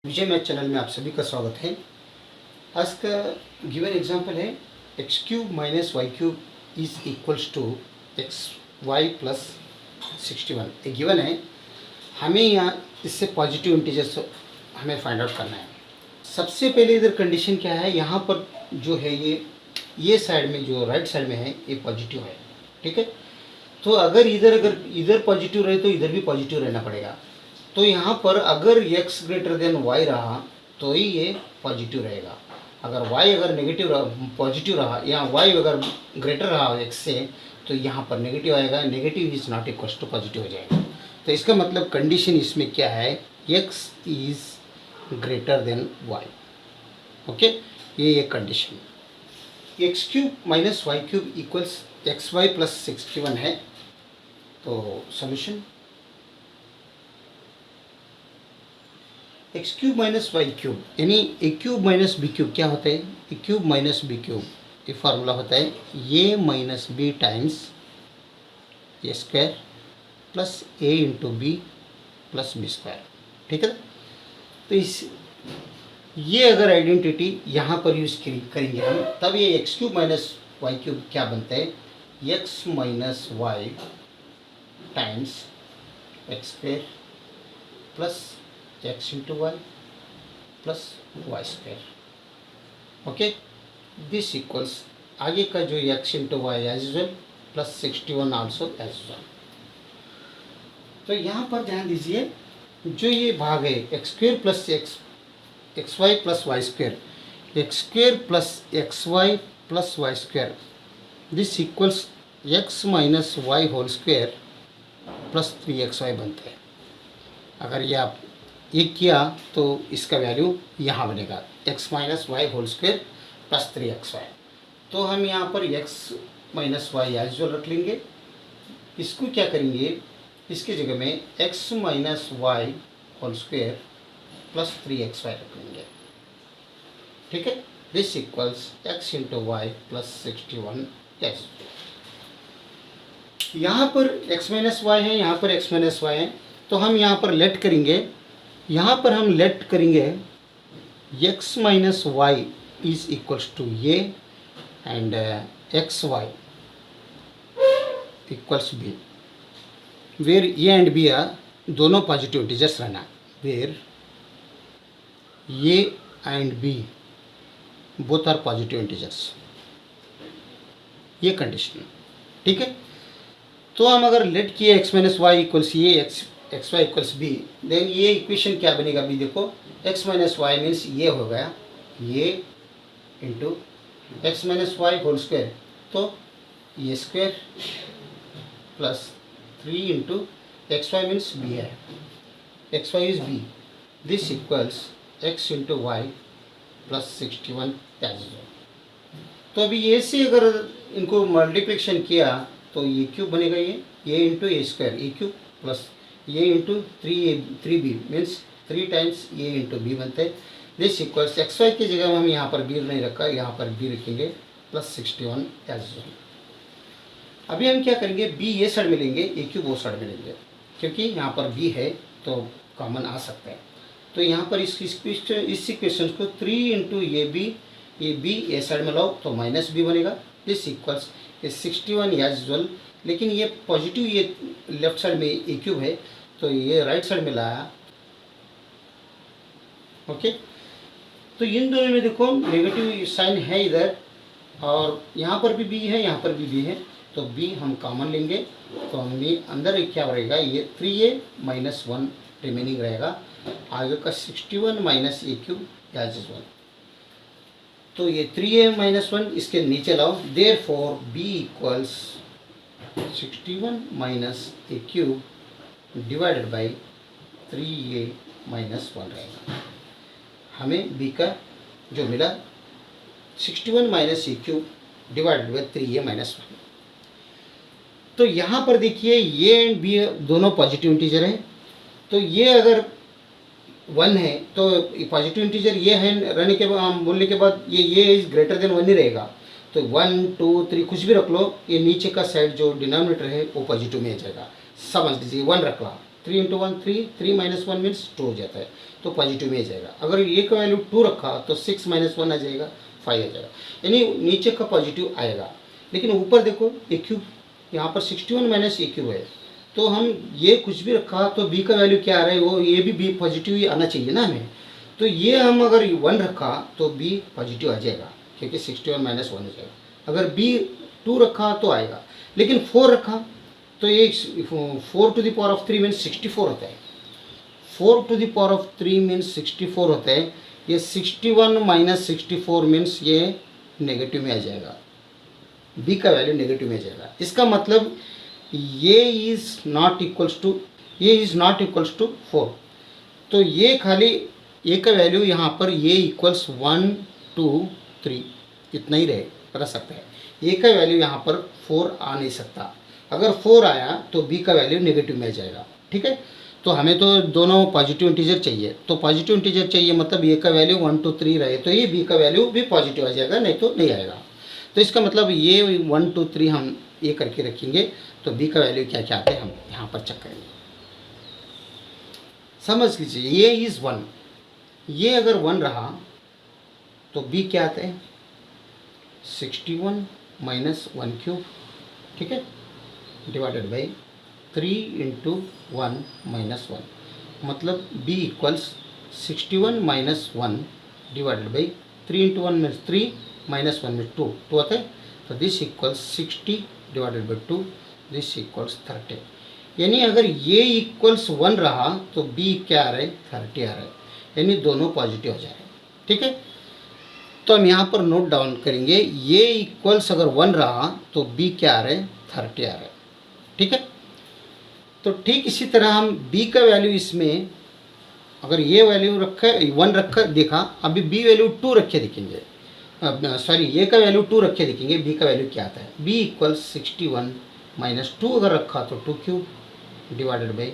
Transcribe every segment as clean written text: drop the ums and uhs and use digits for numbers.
विजय math channel में आप सभी का स्वागत है। आज का गिवन एग्जांपल है x cube minus y cube is equals to x y plus 61। एक गिवन है, हमें यहाँ इससे पॉजिटिव इंटीजर्स हमें फाइंड आउट करना है। सबसे पहले इधर कंडीशन क्या है, यहाँ पर जो है ये साइड में जो राइट साइड में है ये पॉजिटिव है, ठीक है। तो अगर इधर पॉजिटिव रहे तो इधर भी पॉजिटिव रहना पड़ेगा। तो यहाँ पर अगर x ग्रेटर देन y रहा तो ही ये पॉजिटिव रहेगा। अगर y अगर नेगेटिव पॉजिटिव रहा या y अगर ग्रेटर रहा x से तो यहाँ पर नेगेटिव आएगा। Negative is not equal to positive हो जाएगा। तो इसका मतलब कंडीशन इसमें क्या है, x is greater than y। Okay, ये एक condition. X cube minus y cube equals x y plus 61 है। तो solution x cube minus y cube यानी a cube minus b cube क्या होता है, a cube minus b cube ये formula होता है a minus b times a square plus a into b plus b square, ठीक है। तो ये अगर आइडेंटिटी यहाँ पर यूज़ करेंगे हम, तब ये x cube minus y cube क्या बनता है, x minus y times x square plus x into y plus y square. Okay, this equals आगे का जो x into y as usual plus 61 also as usual. तो यहाँ पर ध्यान दीजिए, जो ये भाग है x square plus x y plus y square, x square plus x y plus y square, this equals x minus y whole square plus 3xy बनते हैं। अगर ये आप ये किया तो इसका वैल्यू यहाँ बनेगा x minus y whole square plus 3xy। तो हम यहाँ पर x minus y as usual रख लेंगे। इसको क्या करेंगे, इसकी जगह में x minus y whole square plus 3xy रख लेंगे, ठीक है। This equals x into y plus 61 एस। यहाँ पर x माइनस वाई है, यहाँ पर x माइनस वाई है, तो हम यहाँ पर लेट करेंगे। यहाँ पर हम लेट करेंगे x minus y is equals to ये and x y equals b, where a and b are दोनों पॉजिटिव इंटीजर्स रहना, where a and b both are positive integers, ये कंडीशन, ठीक है। तो हम अगर लेट किए x माइनस वाई इक्वल्स ये x y equals b, then ये इक्वेशन क्या बनेगा बी, देखो x माइनस वाई मीन्स ये हो गया ये into x minus y whole square, तो ये square plus 3 into x y means b है, x y is b, this equals x into y plus 61 as. तो अभी ये से अगर इनको मल्टीप्लिकेशन किया तो ये क्यूब बनेगा, ये इंटू ए स्क्वायर ए क्यूब प्लस ये इंटू 3b मीन्स 3 टाइम्स ए इंटू बी बनते हैं। दिस इक्वल्स एक्स वाई की जगह हम यहाँ पर बी नहीं रखा, यहाँ पर बी रखेंगे प्लस 61 एज यूजुअल। अभी हम क्या करेंगे, बी ये साइड में लेंगे, ए क्यूब वो साइड में लेंगे, क्योंकि यहाँ पर बी है तो कॉमन आ सकता है। तो यहाँ पर इस इक्वेशन को 3 इंटू ये बी ए साइड में लाओ तो माइनस बी बनेगा। दिस इक्वल्स 61 एज यूजुअल, लेकिन ये पॉजिटिव ये लेफ्ट साइड में ए क्यूब है तो ये राइट साइड में लाया। ओके, तो इन दोनों में देखो नेगेटिव साइन है इधर, और यहाँ पर भी बी है, यहाँ पर भी बी है, तो बी हम कॉमन लेंगे। तो हमें अंदर क्या रहेगा, ये 3a माइनस 1 रिमेनिंग रहेगा, आगे का 61 माइनस ए क्यूब एज यूजुअल। तो ये 3a माइनस 1 इसके नीचे लाओ, therefore b equals 61 minus A cube divided by 3a minus 1 रहेगा। हमें b का जो मिला 61 minus A cube divided by 3a minus 1। तो यहाँ पर देखिए ये एंड बी दोनों पॉजिटिव इंटीजर हैं, तो ये अगर 1 है तो पॉजिटिव इंटीजर ये है रहने के बाद बोलने के बाद ये इज ग्रेटर देन 1 ही रहेगा। तो 1 2 3 कुछ भी रख लो, ये नीचे का साइड जो डिनोमिनेटर है वो पॉजिटिव में आ जाएगा। समझ लीजिए 1 रख ला 3 इंटू 1 3, 3 माइनस 1 मीन्स 2 हो जाता है, तो पॉजिटिव में आ जाएगा। अगर ए का वैल्यू 2 रखा तो 6 माइनस 1 आ जाएगा, 5 आ जाएगा, यानी नीचे का पॉजिटिव आएगा। लेकिन ऊपर देखो ए क्यूब, यहाँ पर 61 माइनस ए क्यूब है, तो हम ये कुछ भी रखा तो बी का वैल्यू क्या आ रहा है, वो ये भी बी पॉजिटिव ही आना चाहिए ना हमें। तो ये हम अगर 1 रखा तो बी पॉजिटिव आ जाएगा, क्योंकि 61 माइनस 1 हो जाएगा। अगर बी 2 रखा तो आएगा, लेकिन 4 रखा तो ये 4 to the power of 3 means 64 होता है। 4 to the power of 3 means 64 होता है। ये 61 माइनस 64 मीन्स ये नेगेटिव में आ जाएगा, बी का वैल्यू नेगेटिव में आ जाएगा। इसका मतलब ये इज़ नॉट इक्वल्स टू, ये इज़ नॉट इक्वल्स टू 4। तो ये खाली ए का वैल्यू यहाँ पर ये इक्वल्स 1 2 3 इतना ही रह सकता है। ए का वैल्यू यहाँ पर 4 आ नहीं सकता। अगर 4 आया तो बी का वैल्यू नेगेटिव में आ जाएगा, ठीक है। तो हमें तो दोनों पॉजिटिव इंटीजर चाहिए, तो पॉजिटिव इंटीजर चाहिए मतलब ए का वैल्यू 1 2 3 रहे तो ये बी का वैल्यू भी पॉजिटिव आ जाएगा, नहीं तो नहीं आएगा। तो इसका मतलब ये 1 2 3 हम ये करके रखेंगे, तो बी का वैल्यू क्या क्या आते हैं हम यहाँ पर चेक करेंगे। समझ लीजिए ये इज़ 1, ये अगर 1 रहा तो बी क्या आता है 61 माइनस 1 क्यूब, ठीक है, डिवाइडेड बाई 3 इंटू 1 माइनस 1, मतलब b equals 61 minus 1 divided by 3 into 1 means 3 minus 1 means 2 आता है। तो this equals 60 divided by 2, this equals 30। यानी अगर ये इक्वल्स 1 रहा तो बी क्या आ रहा है 30 आ रहा है, यानी दोनों पॉजिटिव हो जा रहे हैं, ठीक है। तो हम यहाँ पर नोट डाउन करेंगे, ये इक्वल्स अगर 1 रहा तो बी क्या आ रहा है 30 आ रहा है, ठीक है। तो ठीक इसी तरह हम बी का वैल्यू इसमें अगर ये वैल्यू रखा 1 रखा देखा, अभी बी वैल्यू 2 रखे देखेंगे, सॉरी ए का वैल्यू 2 रखे देखेंगे, बी का वैल्यू क्या आता है। बी इक्वल्स 61 माइनस 2 अगर रखा तो 2 cube divided by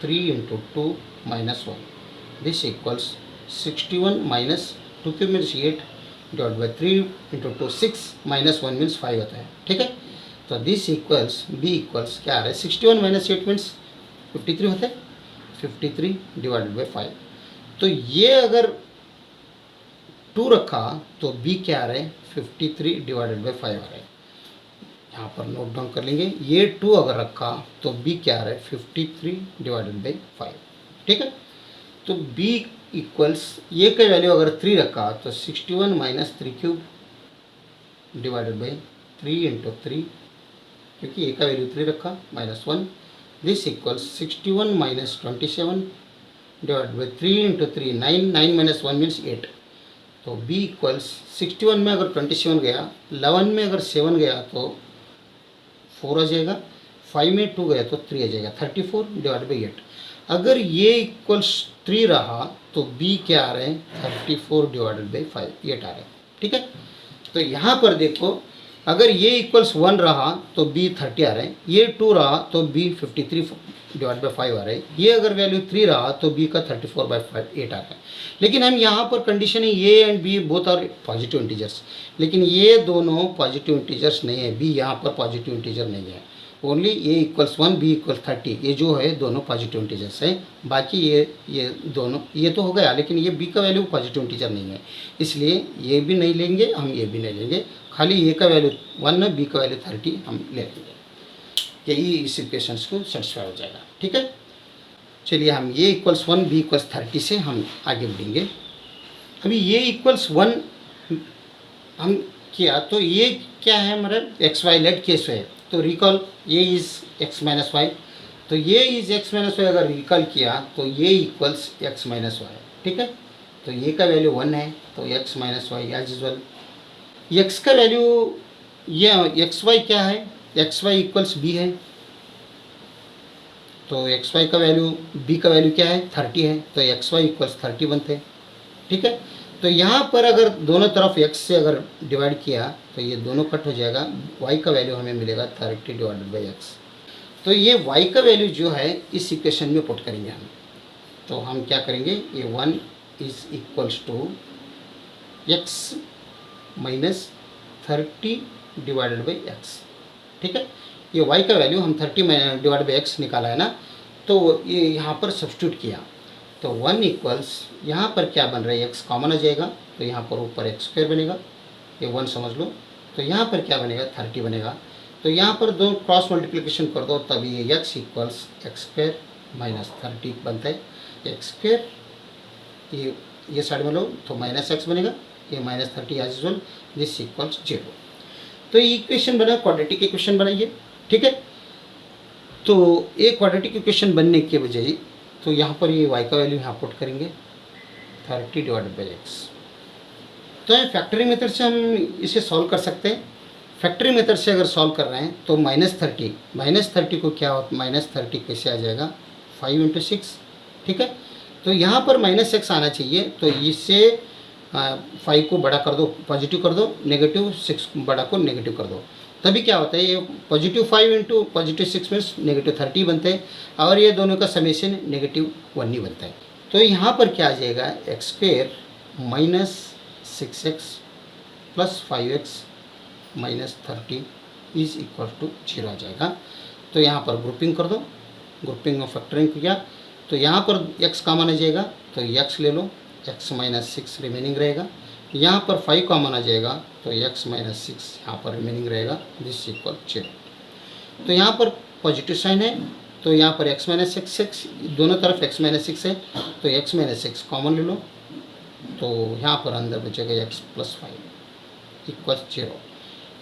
3 into 2 minus 1, this equals 61 minus 2 cube means 8 divide by 3 into 2 6 minus 1 means 5 होता है, ठीक है। तो दिस इक्वल्स बी इक्वल्स क्या आ रहा है 61 माइनस 8 मीन्स 53 होता है, 53 डिवाइडेड बाई 5। तो ये अगर 2 रखा तो बी क्या आ रहा है 53 डिवाइडेड बाई 5 आ रहा है। यहाँ पर नोट डाउन कर लेंगे, ये 2 अगर रखा तो बी क्या आ रहा है 53 डिवाइडेड बाई 5, ठीक है। तो बी इक्वल्स ये का वैल्यू अगर 3 रखा तो 61 minus 3 cube divided by 3 into 3, क्योंकि ए का वैल्यू 3 रखा minus 1, this equals 61 minus 27 divide by 3 into 3 9, 9 minus 1 means 8। तो बी इक्वल्स 61 में अगर 27 गया, 11 में अगर 7 गया तो 4 आ जाएगा, 5 में 2 गया तो 3 आ जाएगा, 34 डिवाइड बाई 8। अगर ये इक्वल्स 3 रहा तो बी क्या आ रहे हैं 34 डिवाइडेड बाई 5, 8 आ रहे हैं, ठीक है। तो यहाँ पर देखो अगर ये इक्वल्स 1 रहा तो बी 30 आ रहे हैं, ये 2 रहा तो बी 53 डिवाइड बाई 5 आ रहे हैं, ये अगर वैल्यू 3 रहा तो बी का 34 बाई 5 8 आ रहा है। लेकिन हम यहाँ पर कंडीशन है a and b both are positive integers, लेकिन ये दोनों पॉजिटिव इंटीजर्स नहीं है, बी यहाँ पर पॉजिटिव इंटीजर नहीं है। ओनली ए इक्वल्स 1 बी इक्वल्स 30 ये जो है दोनों पॉजिटिव इंटीजर्स हैं। बाकी ये दोनों ये तो हो गया, लेकिन ये बी का वैल्यू पॉजिटिव इंटीजर नहीं है, इसलिए ये भी नहीं लेंगे हम, ये भी नहीं लेंगे। खाली ए का वैल्यू 1 है, बी का वैल्यू 30 हम ले लेंगे, यही इस इक्वेशंस को सेटिस्फाई हो जाएगा, ठीक है। चलिए हम ये इक्वल्स 1 बी इक्वल्स 30 से हम आगे बढ़ेंगे। अभी ये इक्वल्स 1 हम किया तो ये क्या है हमारा एक्स वाई लेट केस है, तो रिकॉल ये इज़ एक्स माइनस वाई, तो ये इज़ एक्स माइनस वाई अगर रिकॉल किया तो ये इक्वल्स एक्स माइनस वाई, ठीक है। तो ये का वैल्यू 1 है तो x minus y as usual. X का वैल्यू ये एक्स वाई क्या है, एक्स वाई इक्वल्स बी है, तो एक्स वाई का वैल्यू बी का वैल्यू क्या है 30 है, तो एक्स वाई इक्वल्स 30 बनते हैं, ठीक है। तो यहाँ पर अगर दोनों तरफ x से अगर डिवाइड किया तो ये दोनों कट हो जाएगा, y का वैल्यू हमें मिलेगा 30 डिवाइडेड बाई x। तो ये y का वैल्यू जो है इस इक्वेशन में पुट करेंगे हम, तो हम क्या करेंगे ये 1 is equals to x minus 30 divided by x, ठीक है। ये y का वैल्यू हम 30 डिवाइड बाई x निकाला है ना, तो ये यहाँ पर सब्स्टिट्यूट किया तो 1 इक्वल्स यहाँ पर क्या बन रहा है, x कॉमन आ जाएगा तो यहाँ पर ऊपर एक्स स्क्वायर बनेगा, ये 1 समझ लो। तो यहाँ पर क्या बनेगा, 30 बनेगा। तो यहाँ पर दो क्रॉस मल्टीप्लिकेशन कर दो तब ये x equals x square minus 30 बनता है। एक्स स्क्वायर ये साइड में लो तो माइनस एक्स बनेगा, ये minus 30 as usual, this equals 0। तो ये इक्वेशन बना, क्वाड्रेटिक इक्वेशन बनाइए, ठीक है। तो एक क्वाड्रेटिक इक्वेशन बनने के बजाय तो यहाँ पर ये y का वैल्यू यहाँ पुट करेंगे 30 डिवाइडेड बाई x। तो फैक्टरिंग मेथड से हम इसे सॉल्व कर सकते हैं। फैक्टरिंग मेथड से अगर सॉल्व कर रहे हैं तो -30 को क्या होता, -30 कैसे आ जाएगा, 5 × 6, ठीक है। तो यहाँ पर -x आना चाहिए, तो इससे 5 को बड़ा कर दो, पॉजिटिव कर दो, नेगेटिव 6 बड़ा को नेगेटिव कर दो, तभी क्या होता है, ये +5 × +6 मीन्स -30 बनते हैं और ये दोनों का समेशन -1 ही बनता है। तो यहाँ पर क्या आ जाएगा, x² minus 6x plus 5x minus 30 is equal to 0 आ जाएगा। तो यहाँ पर ग्रुपिंग कर दो, ग्रुपिंग में फैक्टरिंग किया तो यहाँ पर x कॉमन आ जाएगा तो x ले लो, x माइनस 6 रिमेनिंग रहेगा। यहाँ पर 5 कॉमन आ जाएगा तो x माइनस 6 यहाँ पर रिमेनिंग रहेगा, दिस इक्वल 0। तो यहाँ पर पॉजिटिव साइन है तो यहाँ पर x माइनस 6 दोनों तरफ x माइनस 6 है तो x माइनस 6 कॉमन ले लो, तो यहाँ पर अंदर बचेगा x प्लस 5 इक्वल 0।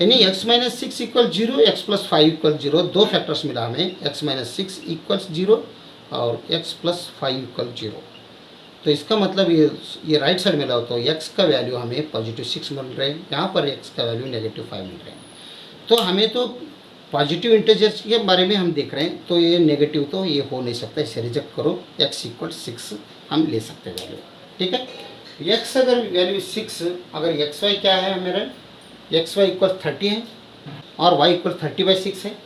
यानी x minus 6 equal 0, x plus 5 equal 0, दो फैक्टर्स मिला हमें, x माइनस 6 इक्वल 0 और x प्लस 5 इक्वल 0। तो इसका मतलब ये राइट साइड मिला हो तो x का वैल्यू हमें +6 मिल रहा है, यहाँ पर x का वैल्यू -5 मिल रहा है। तो हमें तो पॉजिटिव इंटीजर्स के बारे में हम देख रहे हैं, तो ये नेगेटिव तो ये हो नहीं सकता, इसे रिजेक्ट करो, x इक्वल 6 हम ले सकते हैं वैल्यू, ठीक है। x अगर वैल्यू 6, अगर xy क्या है मेरा, xy इक्वल 30 है और y इक्वल 30/6 है,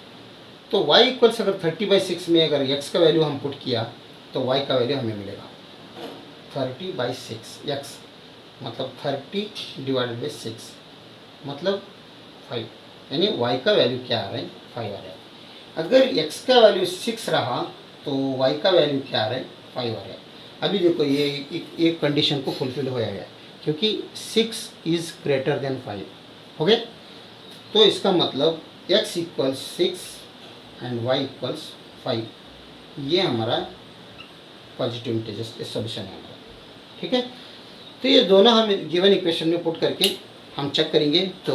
तो y इक्वल्स अगर 30/6 में अगर x का वैल्यू हम पुट किया तो y का वैल्यू हमें मिलेगा 30/6, x मतलब 30 डिवाइडेड बाई 6 मतलब 5, यानी y का वैल्यू क्या आ रहा है, 5 आ रहा है। अगर x का वैल्यू 6 रहा तो y का वैल्यू क्या आ रहा है, 5 आ रहा है। अभी देखो ये एक कंडीशन को फुलफिल हो गया क्योंकि 6 इज़ ग्रेटर देन 5 हो गया। तो इसका मतलब x equals 6 and y equals 5, ये हमारा पॉजिटिव इंटीजर्स सॉल्यूशन है हमारा, ठीक है। तो ये दोनों हम गिवन इक्वेशन में पुट करके हम चेक करेंगे तो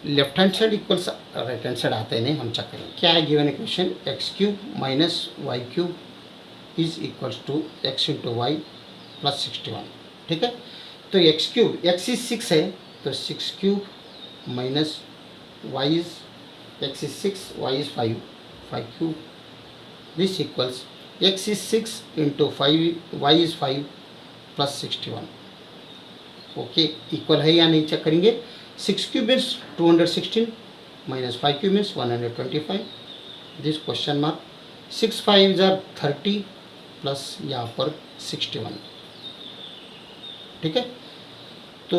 left hand side equals right hand side आते नहीं, हम चेक करेंगे क्या है given equation, x³ minus y³ is equals to x × y plus 61, ठीक है। तो x³ x इज 6 है तो 6³ minus y is x is 6 y is 5 5³ this equals x is 6 × 5 y is 5 plus 61, okay equal है या नहीं चेक करेंगे। 6³ means 216 minus 5³ means 125, this question mark, 6 5 are 30 plus यहाँ पर 61, ठीक है। तो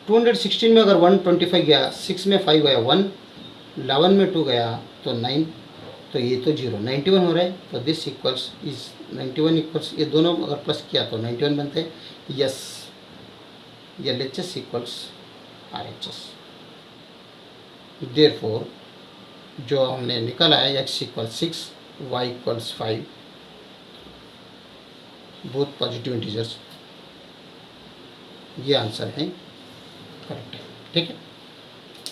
216 में अगर 125 गया, 6 में 5 गया 1, 11 में 2 गया तो 9, तो ये तो 0 91 हो रहा है। तो दिस इक्वल्स इज 91 इक्वल्स, ये दोनों अगर प्लस किया तो 91 बनते हैं, yes LHS equals RHS। Therefore जो हमने निकाला है x equals 6 y equals 5 both positive integers, ये आंसर है करेक्ट है, ठीक है।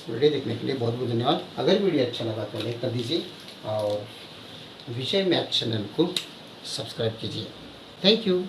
वीडियो देखने के लिए बहुत बहुत धन्यवाद। अगर वीडियो अच्छा लगा तो लाइक कर दीजिए और विषय मैथ चैनल को सब्सक्राइब कीजिए। Thank you.